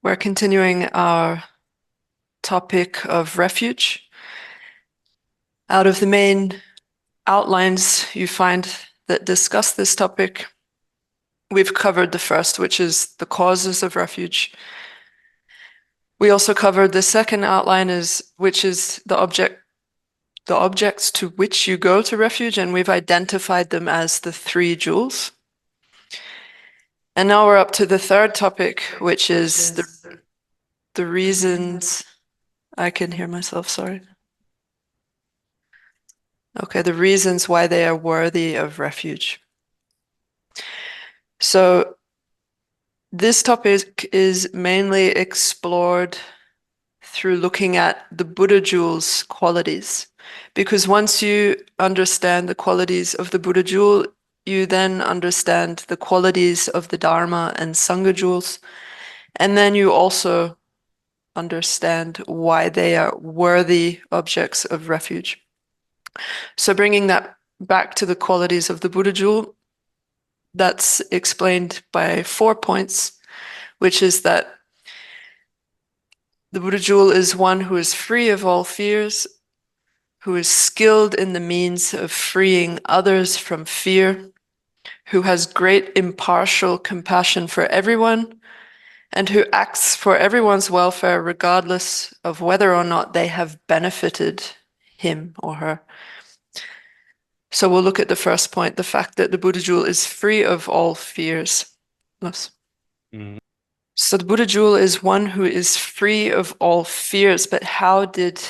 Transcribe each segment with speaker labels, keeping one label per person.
Speaker 1: We're continuing our topic of refuge. Out of the main outlines you find that discuss this topic, we've covered the first, which is the causes of refuge. We also covered the second outline, which is the objects to which you go to refuge, and we've identified them as the three jewels. And now we're up to the third topic, which is the reasons. I can hear myself, sorry. Okay, the reasons why they are worthy of refuge. So this topic is mainly explored through looking at the Buddha jewel's qualities. Because once you understand the qualities of the Buddha jewel, you then understand the qualities of the Dharma and Sangha jewels. And then you also understand why they are worthy objects of refuge. So bringing that back to the qualities of the Buddha jewel, that's explained by 4 points, which is that the Buddha jewel is one who is free of all fears, who is skilled in the means of freeing others from fear, who has great impartial compassion for everyone, and who acts for everyone's welfare regardless of whether or not they have benefited him or her. So we'll look at the first point, the fact that the Buddha jewel is free of all fears. Yes. So the Buddha jewel is one who is free of all fears, but how did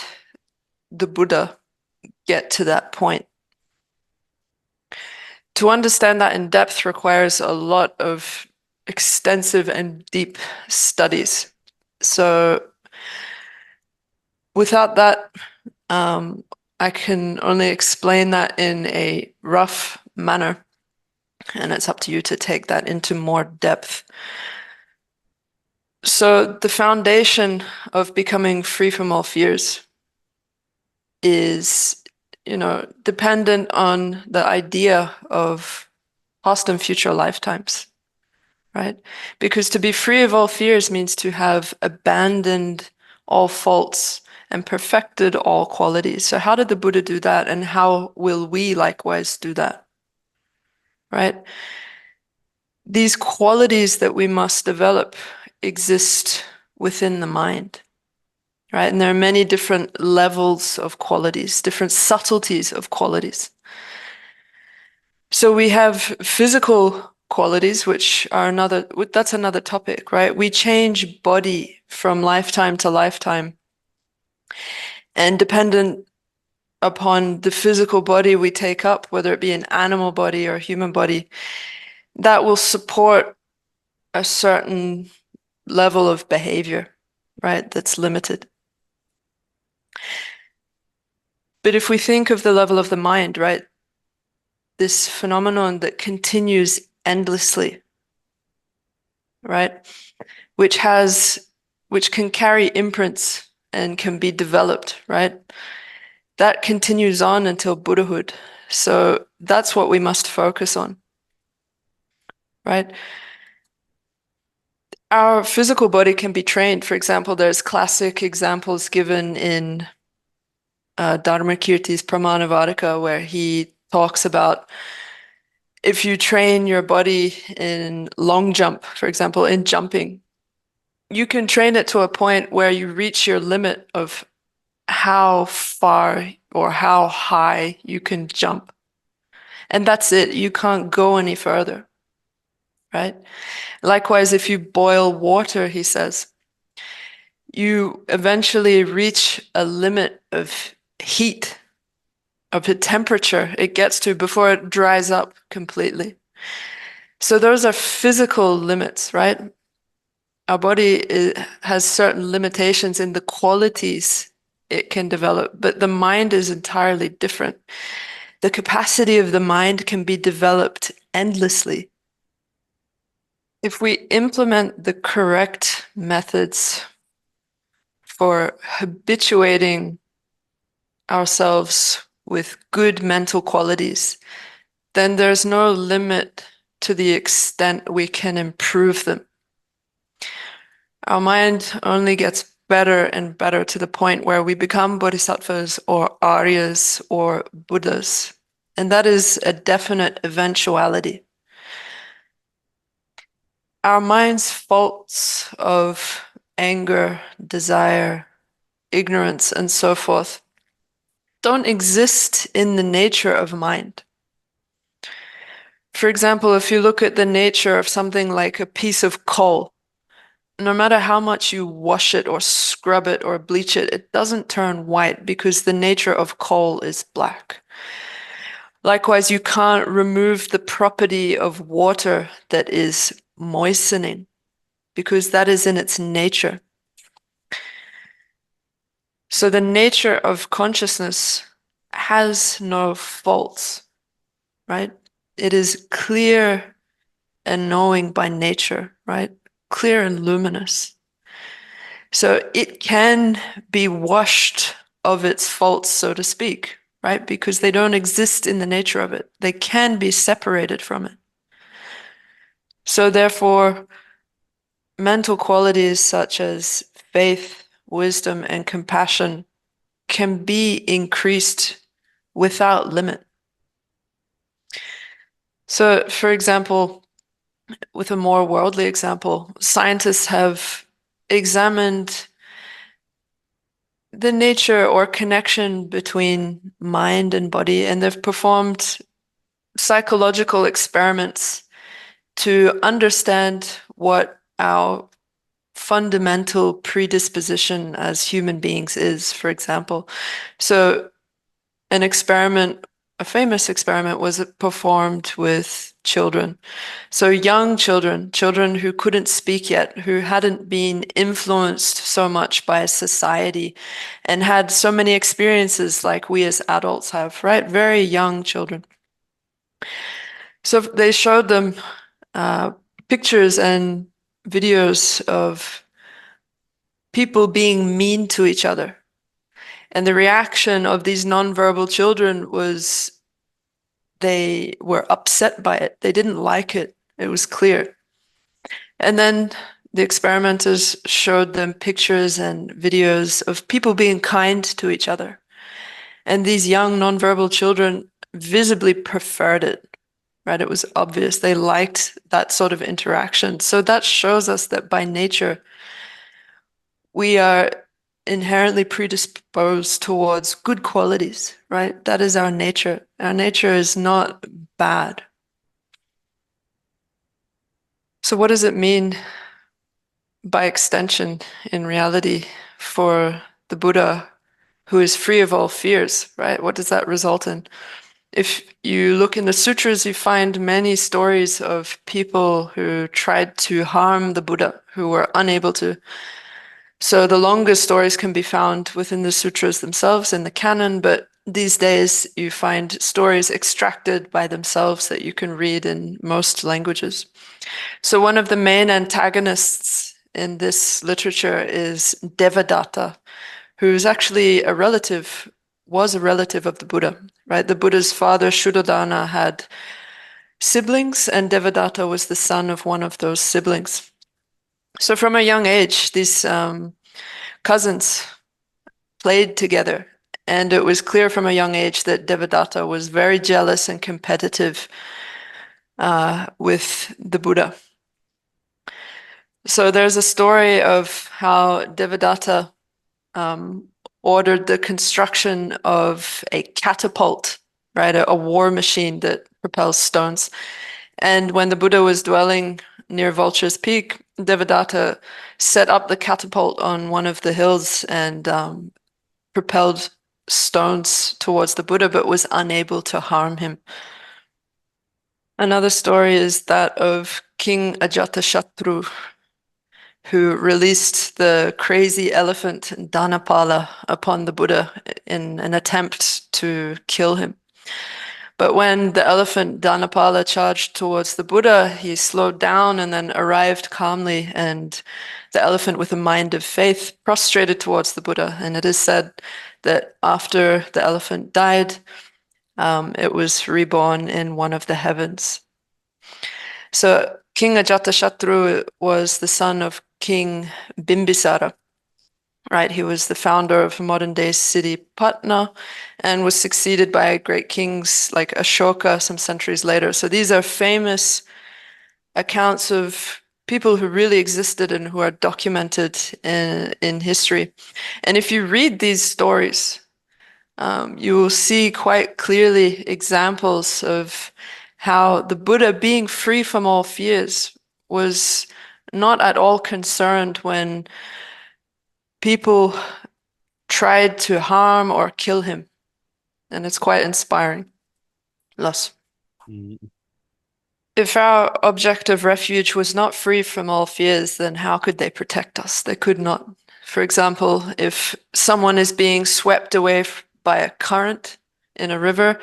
Speaker 1: the Buddha get to that point? To understand that in depth requires a lot of extensive and deep studies. So without that, I can only explain that in a rough manner, and it's up to you to take that into more depth. So the foundation of becoming free from all fears is, dependent on the idea of past and future lifetimes, right? Because to be free of all fears means to have abandoned all faults and perfected all qualities. So how did the Buddha do that, and how will we likewise do that, right? These qualities that we must develop exist within the mind, right? And there are many different levels of qualities, different subtleties of qualities. So we have physical qualities, which are that's another topic, right? We change body from lifetime to lifetime. And dependent upon the physical body we take up, whether it be an animal body or a human body, that will support a certain level of behavior, right? That's limited. But if we think of the level of the mind, right? This phenomenon that continues endlessly, right? Which can carry imprints and can be developed, right? That continues on until Buddhahood. So that's what we must focus on, right? Our physical body can be trained. For example, there's classic examples given in Dharmakirti's Pramanavadika, where he talks about if you train your body in long jump, for example, in jumping, you can train it to a point where you reach your limit of how far or how high you can jump. And that's it. You can't go any further, right? Likewise, if you boil water, he says, you eventually reach a limit of heat, of the temperature it gets to before it dries up completely. So those are physical limits, right? Our body has certain limitations in the qualities it can develop, but the mind is entirely different. The capacity of the mind can be developed endlessly. If we implement the correct methods for habituating ourselves with good mental qualities, then there's no limit to the extent we can improve them. Our mind only gets better and better to the point where we become bodhisattvas or aryas or buddhas. And that is a definite eventuality. Our mind's faults of anger, desire, ignorance, and so forth don't exist in the nature of mind. For example, if you look at the nature of something like a piece of coal, no matter how much you wash it or scrub it or bleach it, it doesn't turn white because the nature of coal is black. Likewise, you can't remove the property of water that is moistening because that is in its nature. So the nature of consciousness has no faults, right? It is clear and knowing by nature, right? Clear and luminous. So it can be washed of its faults, so to speak, right? Because they don't exist in the nature of it. They can be separated from it. So therefore, mental qualities such as faith, wisdom, and compassion can be increased without limit. So, for example, with a more worldly example, scientists have examined the nature or connection between mind and body, and they've performed psychological experiments to understand what our fundamental predisposition as human beings is, for example. So an experiment, a famous experiment, was performed with children. So young children, children who couldn't speak yet, who hadn't been influenced so much by society and had so many experiences like we as adults have, right? Very young children. So they showed them pictures and videos of people being mean to each other. And the reaction of these nonverbal children was they were upset by it. They didn't like it. It was clear. And then the experimenters showed them pictures and videos of people being kind to each other. And these young nonverbal children visibly preferred it, right? It was obvious. They liked that sort of interaction. So that shows us that by nature, we are inherently predisposed towards good qualities, right? That is our nature. Our nature is not bad. So what does it mean by extension in reality for the Buddha who is free of all fears, right? What does that result in? If you look in the sutras, you find many stories of people who tried to harm the Buddha, who were unable to. So the longest stories can be found within the sutras themselves in the canon, but these days you find stories extracted by themselves that you can read in most languages. So one of the main antagonists in this literature is Devadatta, who's actually was a relative of the Buddha, right? The Buddha's father, Shuddhodana, had siblings, and Devadatta was the son of one of those siblings. So from a young age, these cousins played together, and it was clear from a young age that Devadatta was very jealous and competitive with the Buddha. So there's a story of how Devadatta ordered the construction of a catapult, right? A war machine that propels stones. And when the Buddha was dwelling near Vulture's Peak, Devadatta set up the catapult on one of the hills and propelled stones towards the Buddha, but was unable to harm him. Another story is that of King Ajatashatru, who released the crazy elephant Dhanapala upon the Buddha in an attempt to kill him. But when the elephant Dhanapala charged towards the Buddha, he slowed down and then arrived calmly, and the elephant, with a mind of faith, prostrated towards the Buddha. And it is said that after the elephant died, it was reborn in one of the heavens. So King Ajatashatru was the son of King Bimbisara, right? He was the founder of modern-day city Patna and was succeeded by great kings like Ashoka some centuries later. So these are famous accounts of people who really existed and who are documented in history. And if you read these stories, you will see quite clearly examples of how the Buddha, being free from all fears, was not at all concerned when people tried to harm or kill him. And it's quite inspiring. Thus,
Speaker 2: Mm.
Speaker 1: if our object of refuge was not free from all fears, then how could they protect us? They could not. For example, if someone is being swept away by a current in a river,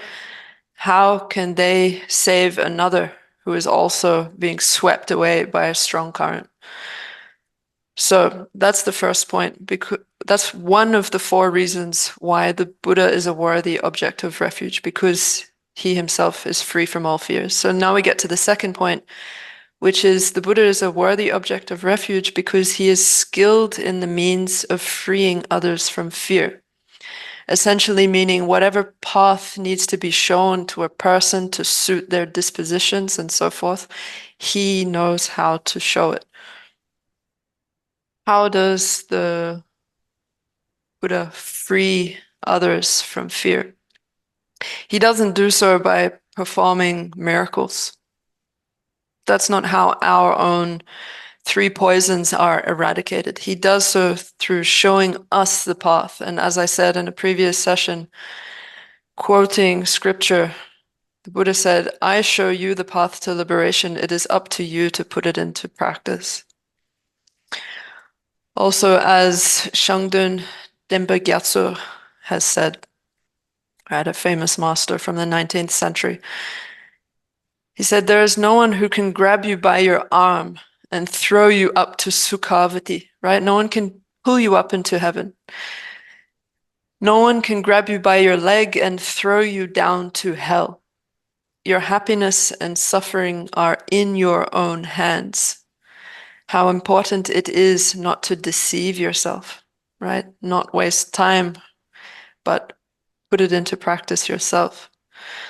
Speaker 1: how can they save another who is also being swept away by a strong current? So that's the first point, because that's one of the four reasons why the Buddha is a worthy object of refuge, because he himself is free from all fears. So now we get to the second point, which is the Buddha is a worthy object of refuge because he is skilled in the means of freeing others from fear. Essentially meaning whatever path needs to be shown to a person to suit their dispositions and so forth, he knows how to show it. How does the Buddha free others from fear? He doesn't do so by performing miracles. That's not how our own three poisons are eradicated. He does so through showing us the path. And as I said in a previous session, quoting scripture, the Buddha said, I show you the path to liberation. It is up to you to put it into practice. Also, as Shangdun Denpa Gyatso has said, right, a famous master from the 19th century, he said, there is no one who can grab you by your arm and throw you up to Sukhavati, right? No one can pull you up into heaven. No one can grab you by your leg and throw you down to hell. Your happiness and suffering are in your own hands. How important it is not to deceive yourself, right? Not waste time, but put it into practice yourself.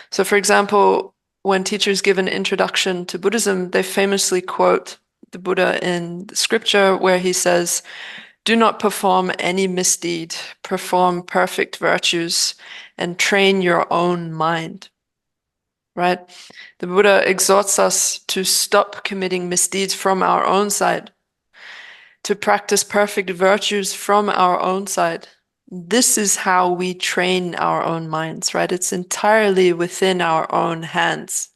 Speaker 1: So, for example, when teachers give an introduction to Buddhism, they famously quote the Buddha in the scripture where he says, do not perform any misdeed, perform perfect virtues, and train your own mind. Right? The Buddha exhorts us to stop committing misdeeds from our own side, to practice perfect virtues from our own side. This is how we train our own minds, right? It's entirely within our own hands.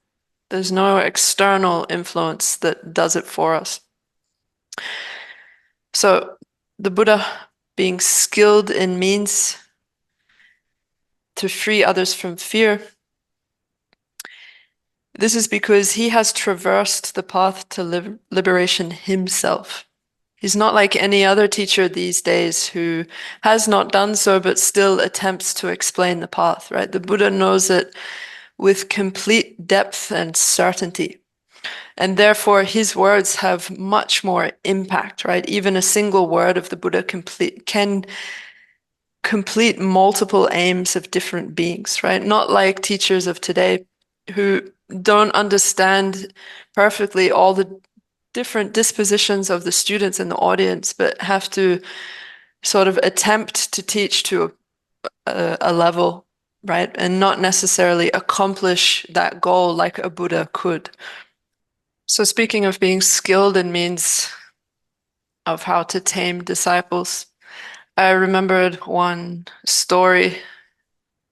Speaker 1: There's no external influence that does it for us. So the Buddha, being skilled in means to free others from fear, this is because he has traversed the path to liberation himself. He's not like any other teacher these days who has not done so but still attempts to explain the path, right? The Buddha knows it with complete depth and certainty. And therefore, his words have much more impact, right? Even a single word of the Buddha can complete multiple aims of different beings, right? Not like teachers of today who don't understand perfectly all the different dispositions of the students in the audience, but have to sort of attempt to teach to a level, right? And not necessarily accomplish that goal like a Buddha could. So speaking of being skilled in means of how to tame disciples, I remembered one story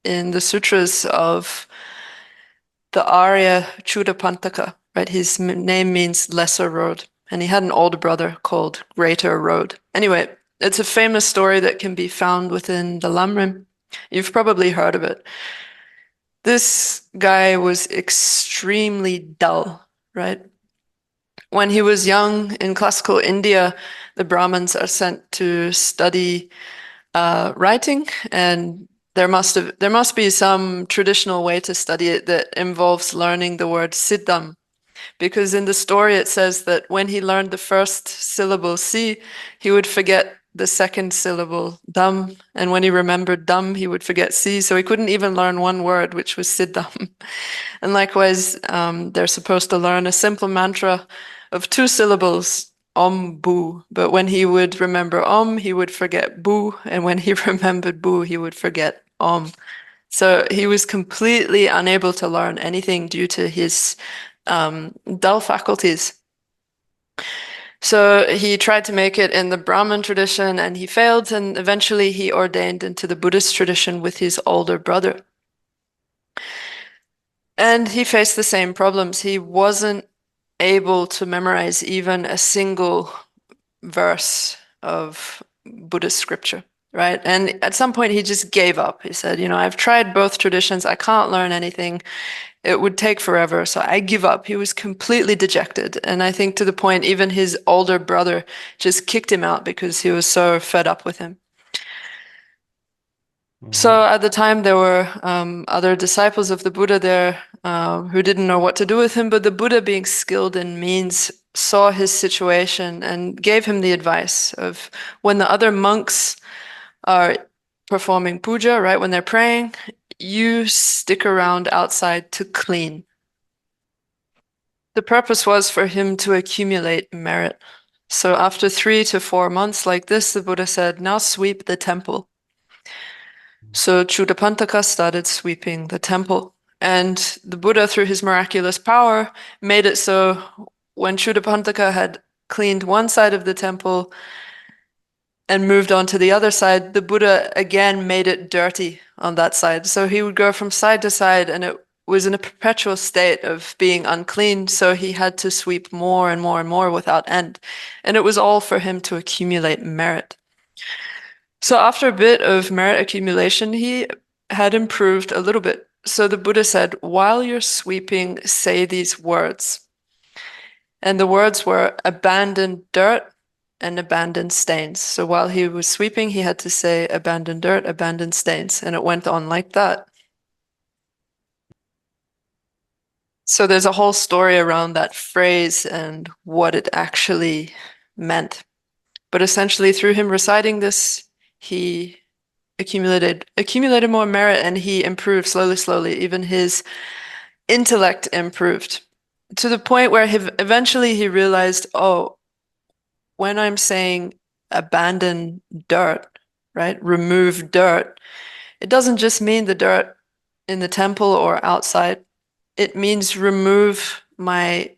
Speaker 1: in the sutras of the Arya Chudapantaka, right? His name means lesser road, and he had an older brother called Greater Road. Anyway, it's a famous story that can be found within the lamrim. You've probably heard of it. This guy was extremely dull, right? When he was young in classical India, the Brahmins are sent to study writing, and there must be some traditional way to study it that involves learning the word siddham. because in the story it says that when he learned the first syllable si, he would forget the second syllable dam, and when he remembered dam, he would forget si, so he couldn't even learn one word, which was siddham. And likewise, they're supposed to learn a simple mantra of two syllables, om bu, but when he would remember om, he would forget bu, and when he remembered bu, he would forget om. So he was completely unable to learn anything due to his dull faculties. So he tried to make it in the Brahmin tradition and he failed, and eventually he ordained into the Buddhist tradition with his older brother. And he faced the same problems. He wasn't able to memorize even a single verse of Buddhist scripture, right? And at some point he just gave up. He said, I've tried both traditions. I can't learn anything. It would take forever, so I give up. He was completely dejected. And I think to the point even his older brother just kicked him out because he was so fed up with him. So at the time, there were other disciples of the Buddha there who didn't know what to do with him, but the Buddha, being skilled in means, saw his situation and gave him the advice of when the other monks are performing puja, right, when they're praying, you stick around outside to clean. The purpose was for him to accumulate merit. So after 3 to 4 months like this, the Buddha said, now sweep the temple. So Chuddapantaka started sweeping the temple. And the Buddha, through his miraculous power, made it so when Chuddapantaka had cleaned one side of the temple and moved on to the other side, the Buddha again made it dirty on that side. So he would go from side to side, and it was in a perpetual state of being unclean. So he had to sweep more and more and more without end. And it was all for him to accumulate merit. So after a bit of merit accumulation, he had improved a little bit. So the Buddha said, while you're sweeping, say these words. And the words were abandon dirt and abandon stains. So while he was sweeping, he had to say abandon dirt, abandon stains. And it went on like that. So there's a whole story around that phrase and what it actually meant. But essentially, through him reciting this, he accumulated more merit, and he improved slowly. Even his intellect improved to the point where eventually he realized, oh, when I'm saying abandon dirt, right, remove dirt, it doesn't just mean the dirt in the temple or outside. It means remove my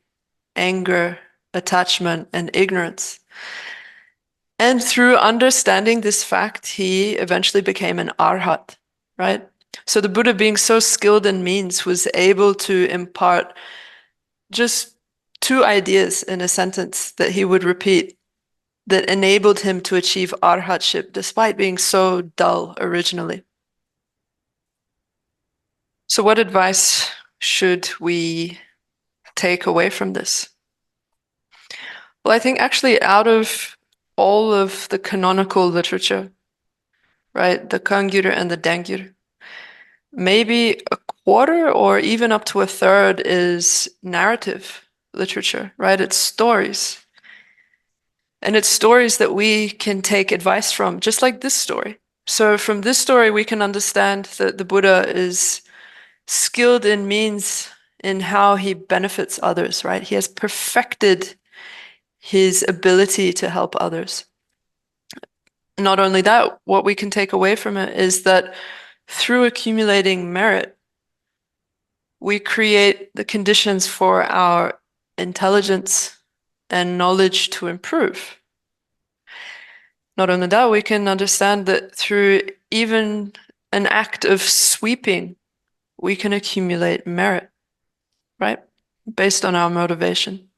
Speaker 1: anger, attachment, and ignorance. And through understanding this fact, he eventually became an arhat, right? So the Buddha, being so skilled in means, was able to impart just 2 ideas in a sentence that he would repeat that enabled him to achieve arhatship despite being so dull originally. So what advice should we take away from this? Well, I think actually out of all of the canonical literature, right, the Kangyur and the Dengyur, maybe a quarter or even up to a third is narrative literature, right? It's stories. And it's stories that we can take advice from, just like this story. So from this story, we can understand that the Buddha is skilled in means in how he benefits others, right? He has perfected his ability to help others. Not only that, what we can take away from it is that through accumulating merit, we create the conditions for our intelligence and knowledge to improve. Not only that, we can understand that through even an act of sweeping, we can accumulate merit, right? Based on our motivation.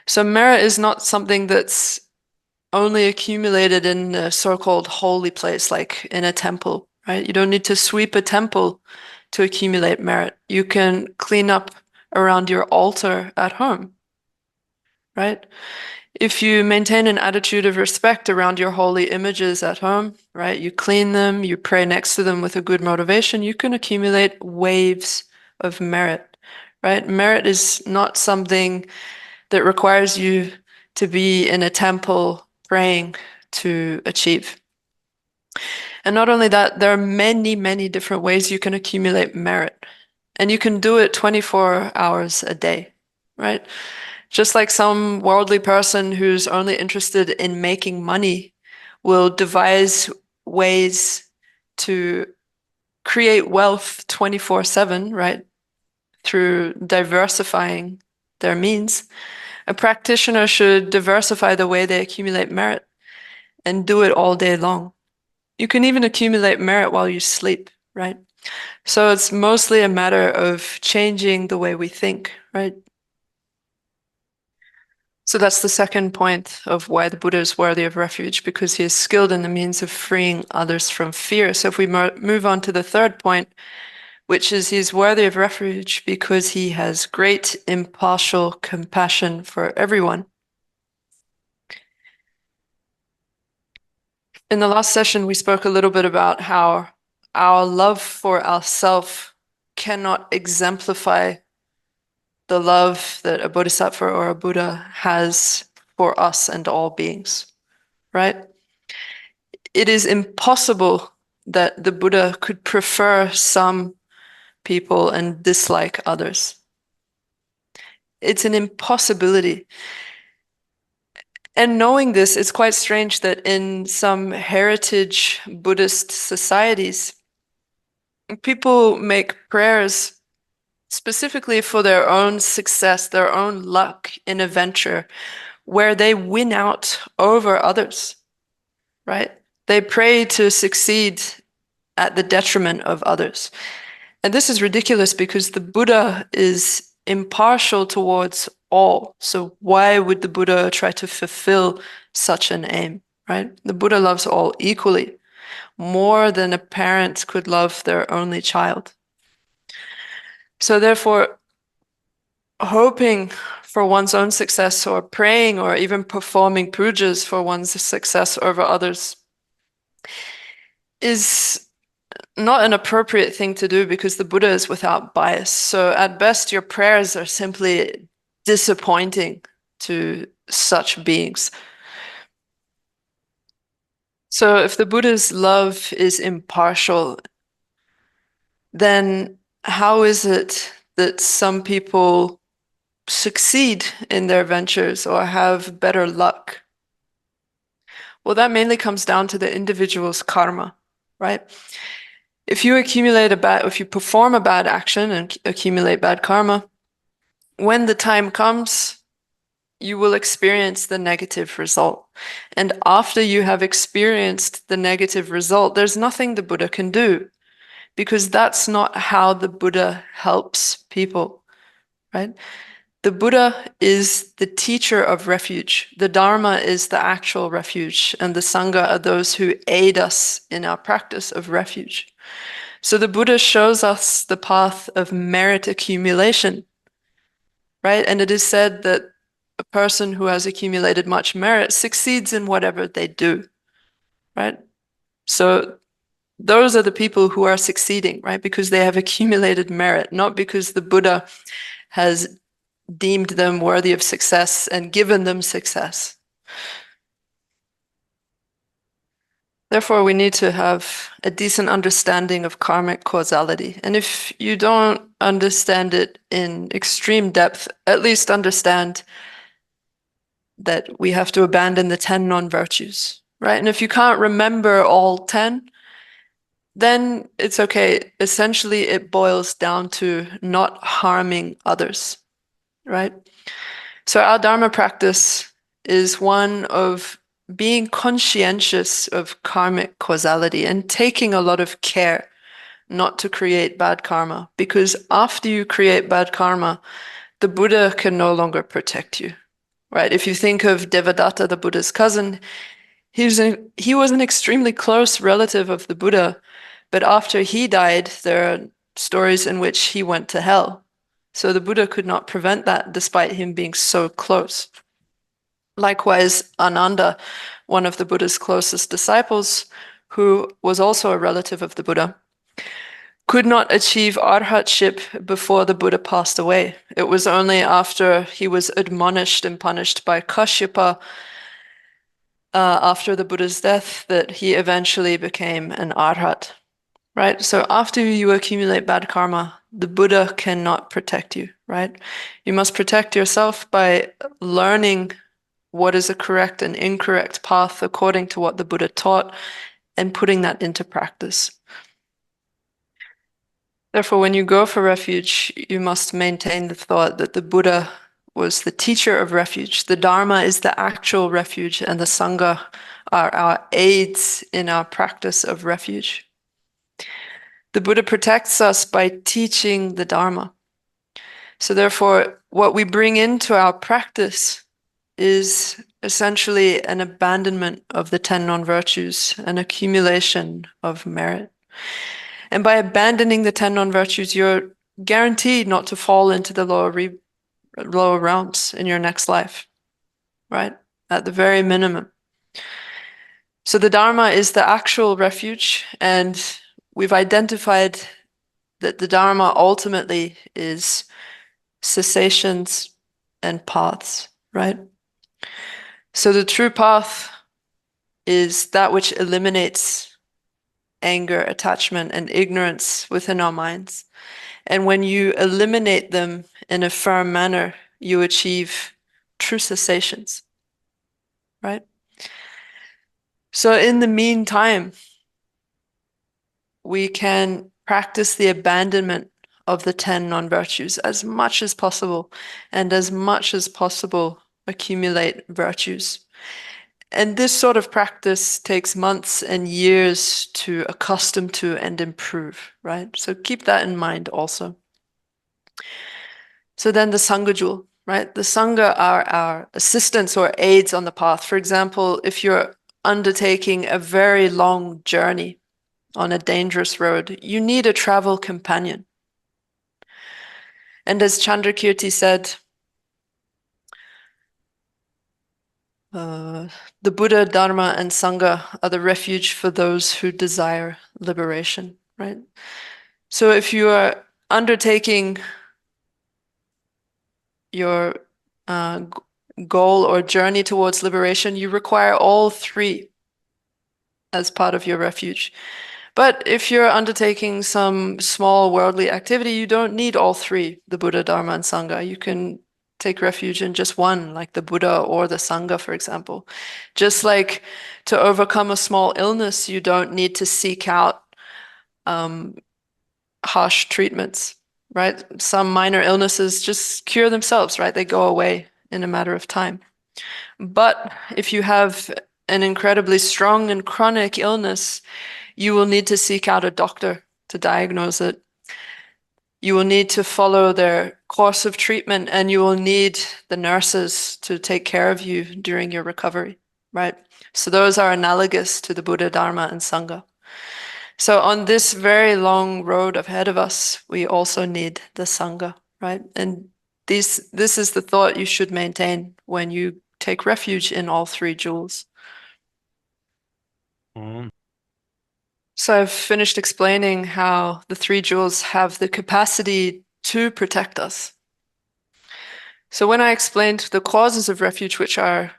Speaker 1: So merit is not something that's only accumulated in a so-called holy place, like in a temple, right? You don't need to sweep a temple to accumulate merit. You can clean up around your altar at home, right? If you maintain an attitude of respect around your holy images at home, right? You clean them, you pray next to them with a good motivation, you can accumulate waves of merit, right? Merit is not something that requires you to be in a temple praying to achieve. And not only that, there are many, many different ways you can accumulate merit. And you can do it 24 hours a day, right? Just like some worldly person who's only interested in making money will devise ways to create wealth 24/7, right? Through diversifying their means. A practitioner should diversify the way they accumulate merit and do it all day long. You can even accumulate merit while you sleep, right? So it's mostly a matter of changing the way we think, right? So that's the second point of why the Buddha is worthy of refuge, because he is skilled in the means of freeing others from fear. So if we move on to the third point, which is he's worthy of refuge because he has great impartial compassion for everyone. In the last session, we spoke a little bit about how our love for ourself cannot exemplify the love that a bodhisattva or a Buddha has for us and all beings, right? It is impossible that the Buddha could prefer some people and dislike others. It's an impossibility. And knowing this, it's quite strange that in some heritage Buddhist societies, people make prayers specifically for their own success, their own luck in a venture where they win out over others, right? They pray to succeed at the detriment of others. And this is ridiculous because the Buddha is impartial towards all. So why would the Buddha try to fulfill such an aim, right? The Buddha loves all equally, more than a parent could love their only child. So therefore, hoping for one's own success or praying or even performing pujas for one's success over others is not an appropriate thing to do because the Buddha is without bias. So at best, your prayers are simply disappointing to such beings. So if the Buddha's love is impartial, then how is it that some people succeed in their ventures or have better luck? Well, that mainly comes down to the individual's karma, right? If you perform a bad action and accumulate bad karma, when the time comes, you will experience the negative result. And after you have experienced the negative result, there's nothing the Buddha can do because that's not how the Buddha helps people, right? The Buddha is the teacher of refuge. The Dharma is the actual refuge, and the Sangha are those who aid us in our practice of refuge. So the Buddha shows us the path of merit accumulation, right? And it is said that a person who has accumulated much merit succeeds in whatever they do, right? So those are the people who are succeeding, right? Because they have accumulated merit, not because the Buddha has deemed them worthy of success and given them success. Therefore, we need to have a decent understanding of karmic causality. And if you don't understand it in extreme depth, at least understand that we have to abandon the 10 non-virtues, right? And if you can't remember all 10, then it's okay. Essentially, it boils down to not harming others, right? So our Dharma practice is one of being conscientious of karmic causality and taking a lot of care not to create bad karma, because after you create bad karma, the Buddha can no longer protect you, right? If you think of Devadatta, the Buddha's cousin, he was an extremely close relative of the Buddha, but after he died, there are stories in which he went to hell. So the Buddha could not prevent that despite him being so close. Likewise, Ananda, one of the Buddha's closest disciples, who was also a relative of the Buddha, could not achieve arhatship before the Buddha passed away. It was only after he was admonished and punished by Kashyapa after the Buddha's death that he eventually became an arhat, right? So after you accumulate bad karma, the Buddha cannot protect you, right? You must protect yourself by learning what is a correct and incorrect path according to what the Buddha taught and putting that into practice. Therefore, when you go for refuge, you must maintain the thought that the Buddha was the teacher of refuge. The Dharma is the actual refuge, and the Sangha are our aids in our practice of refuge. The Buddha protects us by teaching the Dharma. So, therefore, what we bring into our practice is essentially an abandonment of the 10 non-virtues, an accumulation of merit. And by abandoning the 10 non-virtues, you're guaranteed not to fall into the lower realms in your next life, right? At the very minimum. So the Dharma is the actual refuge, and we've identified that the Dharma ultimately is cessations and paths, right? So the true path is that which eliminates anger, attachment, and ignorance within our minds. And when you eliminate them in a firm manner, you achieve true cessations, right? So in the meantime, we can practice the abandonment of the 10 non-virtues as much as possible, and as much as possible accumulate virtues. And this sort of practice takes months and years to accustom to and improve, right? So keep that in mind also. So then the Sangha jewel, right? The Sangha are our assistants or aids on the path. For example, if you're undertaking a very long journey on a dangerous road, you need a travel companion. And as Chandrakirti said, the Buddha, Dharma, and Sangha are the refuge for those who desire liberation, right? So if you are undertaking your goal or journey towards liberation, you require all three as part of your refuge. But if you're undertaking some small worldly activity, you don't need all three, the Buddha, Dharma, and Sangha. You can take refuge in just one, like the Buddha or the Sangha, for example. Just like to overcome a small illness, you don't need to seek out harsh treatments, right? Some minor illnesses just cure themselves, right? They go away in a matter of time. But if you have an incredibly strong and chronic illness, you will need to seek out a doctor to diagnose it. You will need to follow their course of treatment, and you will need the nurses to take care of you during your recovery, right? So those are analogous to the Buddha, Dharma, and Sangha. So on this very long road ahead of us, we also need the Sangha, right? And this is the thought you should maintain when you take refuge in all three jewels. So I've finished explaining how the three jewels have the capacity to protect us. So when I explained the causes of refuge, which are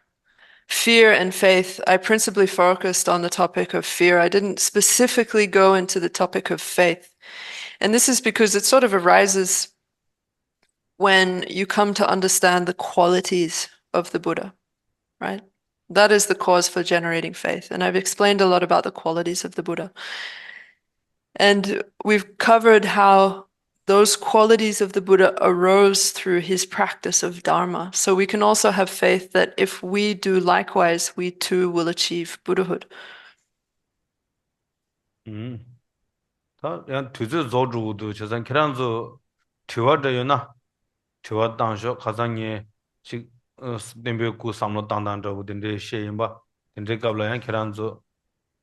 Speaker 1: fear and faith, I principally focused on the topic of fear. I didn't specifically go into the topic of faith. And this is because it sort of arises when you come to understand the qualities of the Buddha, right? That is the cause for generating faith. And I've explained a lot about the qualities of the Buddha. And we've covered how those qualities of the Buddha arose through his practice of Dharma. So we can also have faith that if we do likewise, we too will achieve Buddhahood.
Speaker 2: 다 그냥 뒤져 조주도 저선 키란조 튀어져요나 튀어 당셔 가상에 식 스템베고 삼로 당당저고 된데 셰임바 된데 갑라야 키란조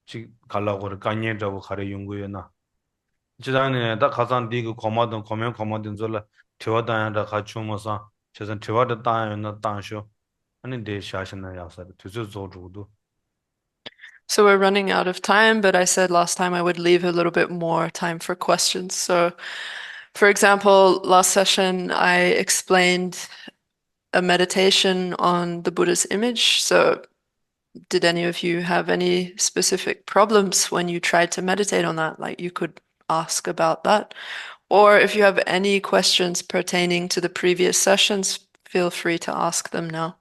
Speaker 2: 식 갈라고 간예 저고 가려 연구요나 지단에 다 가상 디고 고마던 고면 고마던 졸라 튀어 당야다 가추모사 저선 튀어다 당야나 당셔 아니 데 샤신나 야사 뒤져 조주도
Speaker 1: So we're running out of time, but I said last time I would leave a little bit more time for questions. So, for example, last session I explained a meditation on the Buddha's image. So, did any of you have any specific problems when you tried to meditate on that? Like you could ask about that. Or if you have any questions pertaining to the previous sessions, feel free to ask them now.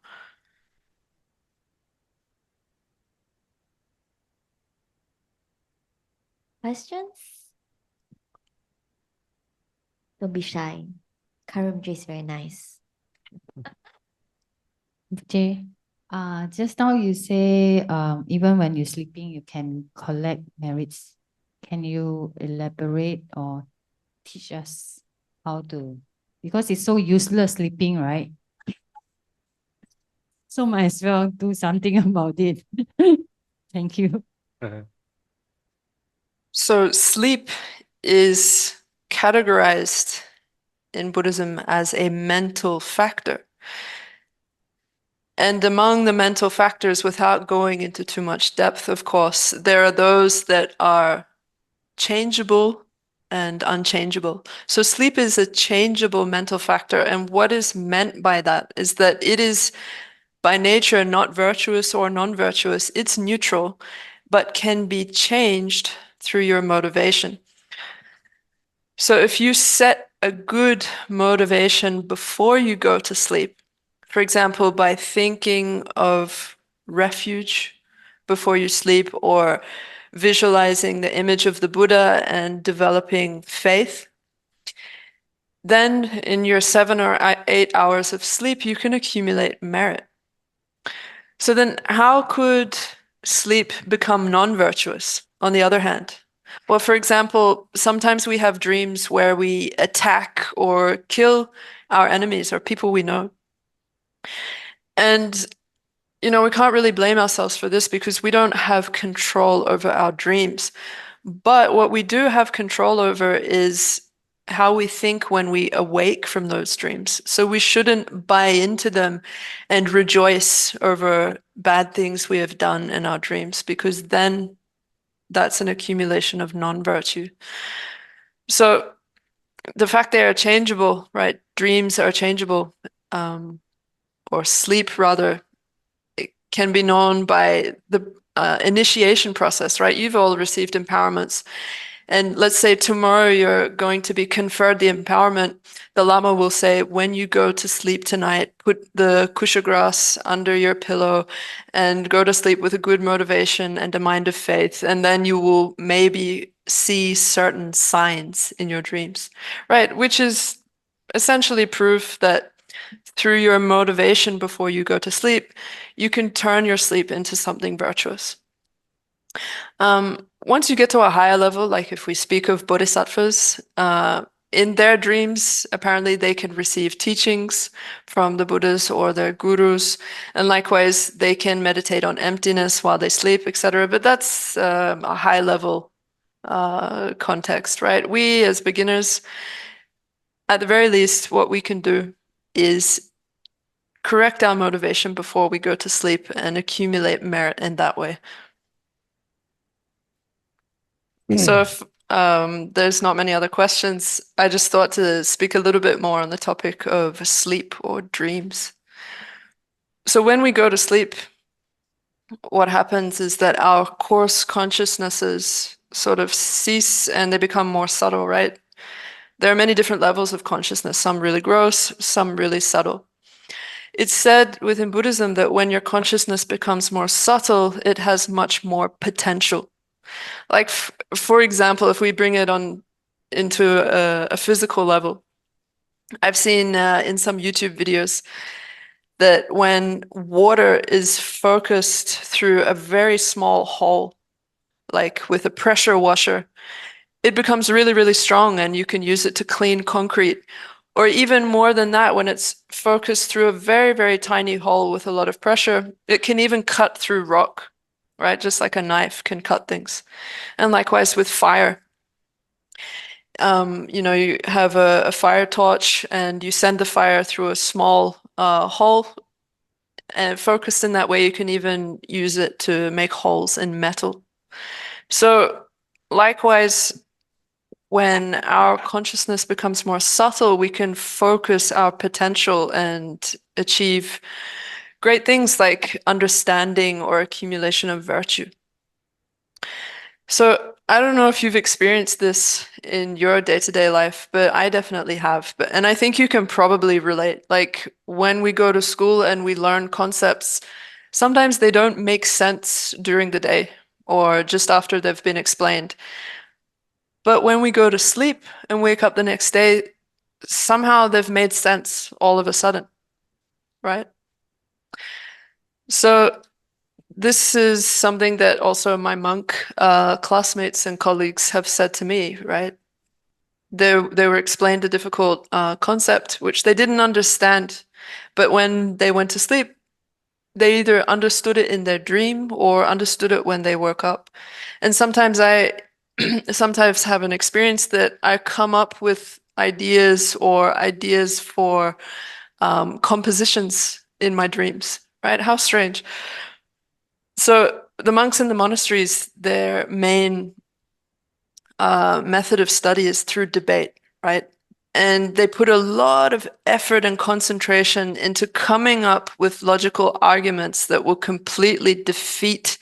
Speaker 3: Questions? Don't be shy. Karamji is very nice.
Speaker 4: Okay. Just now you say even when you're sleeping, you can collect merits. Can you elaborate or teach us how to? Because it's so useless sleeping, right? So might as well do something about it. Thank you.
Speaker 1: So, sleep is categorized in Buddhism as a mental factor. And among the mental factors, without going into too much depth, of course, there are those that are changeable and unchangeable. So sleep is a changeable mental factor. And what is meant by that is that it is by nature not virtuous or non-virtuous. It's neutral, but can be changed through your motivation. So if you set a good motivation before you go to sleep, for example, by thinking of refuge before you sleep or visualizing the image of the Buddha and developing faith, then in your 7 or 8 hours of sleep, you can accumulate merit. So then how could sleep become non-virtuous, on the other hand? Well, for example, sometimes we have dreams where we attack or kill our enemies or people we know. And, we can't really blame ourselves for this because we don't have control over our dreams. But what we do have control over is how we think when we awake from those dreams. So we shouldn't buy into them and rejoice over bad things we have done in our dreams because then that's an accumulation of non-virtue. So the fact they are changeable, right? Dreams are changeable, or sleep rather, it can be known by the initiation process, right? You've all received empowerments. And let's say tomorrow you're going to be conferred the empowerment. The Lama will say, when you go to sleep tonight, put the kusha grass under your pillow and go to sleep with a good motivation and a mind of faith. And then you will maybe see certain signs in your dreams, right? Which is essentially proof that through your motivation before you go to sleep, you can turn your sleep into something virtuous. Once you get to a higher level, like if we speak of bodhisattvas, in their dreams, apparently they can receive teachings from the Buddhas or their gurus, and likewise they can meditate on emptiness while they sleep, etc. But that's a high level context, right? We as beginners, at the very least, what we can do is correct our motivation before we go to sleep and accumulate merit in that way. So if there's not many other questions, I just thought to speak a little bit more on the topic of sleep or dreams. So when we go to sleep, what happens is that our coarse consciousnesses sort of cease and they become more subtle, right? There are many different levels of consciousness, some really gross, some really subtle. It's said within Buddhism that when your consciousness becomes more subtle, it has much more potential. Like, for example, if we bring it on into a physical level, I've seen in some YouTube videos that when water is focused through a very small hole, like with a pressure washer, it becomes really, really strong and you can use it to clean concrete. Or even more than that, when it's focused through a very, very tiny hole with a lot of pressure, it can even cut through rock, right? Just like a knife can cut things. And likewise with fire. You have a fire torch and you send the fire through a small hole And focused in that way, you can even use it to make holes in metal. So likewise, when our consciousness becomes more subtle, we can focus our potential and achieve great things like understanding or accumulation of virtue. So I don't know if you've experienced this in your day-to-day life, but I definitely have. And I think you can probably relate. Like when we go to school and we learn concepts, sometimes they don't make sense during the day or just after they've been explained. But when we go to sleep and wake up the next day, somehow they've made sense all of a sudden, right? So this is something that also my monk classmates and colleagues have said to me, right? They were explained a difficult concept which they didn't understand, but when they went to sleep, they either understood it in their dream or understood it when they woke up. And sometimes I sometimes have an experience that I come up with ideas or ideas for compositions in my dreams, right? How strange. So the monks in the monasteries, their main method of study is through debate, right? And they put a lot of effort and concentration into coming up with logical arguments that will completely defeat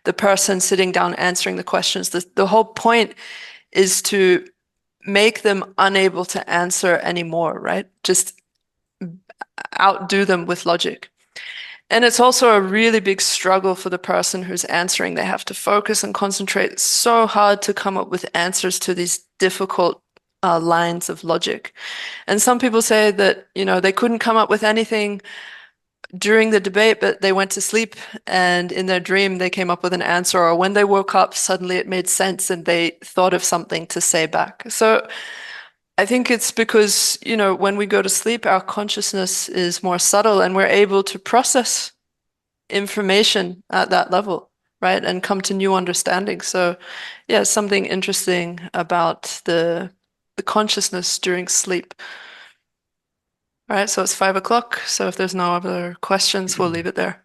Speaker 1: the person sitting down answering the questions. The whole point is to make them unable to answer anymore, right? Just outdo them with logic. And it's also a really big struggle for the person who's answering. They have to focus and concentrate so hard to come up with answers to these difficult lines of logic. And some people say that, you know, they couldn't come up with anything during the debate, but they went to sleep and in their dream they came up with an answer, or when they woke up, suddenly it made sense and they thought of something to say back. So I think it's because, you know, when we go to sleep, our consciousness is more subtle and we're able to process information at that level, right? And come to new understanding. So yeah, something interesting about the consciousness during sleep. All right, so it's 5 o'clock. So if there's no other questions, we'll leave it there.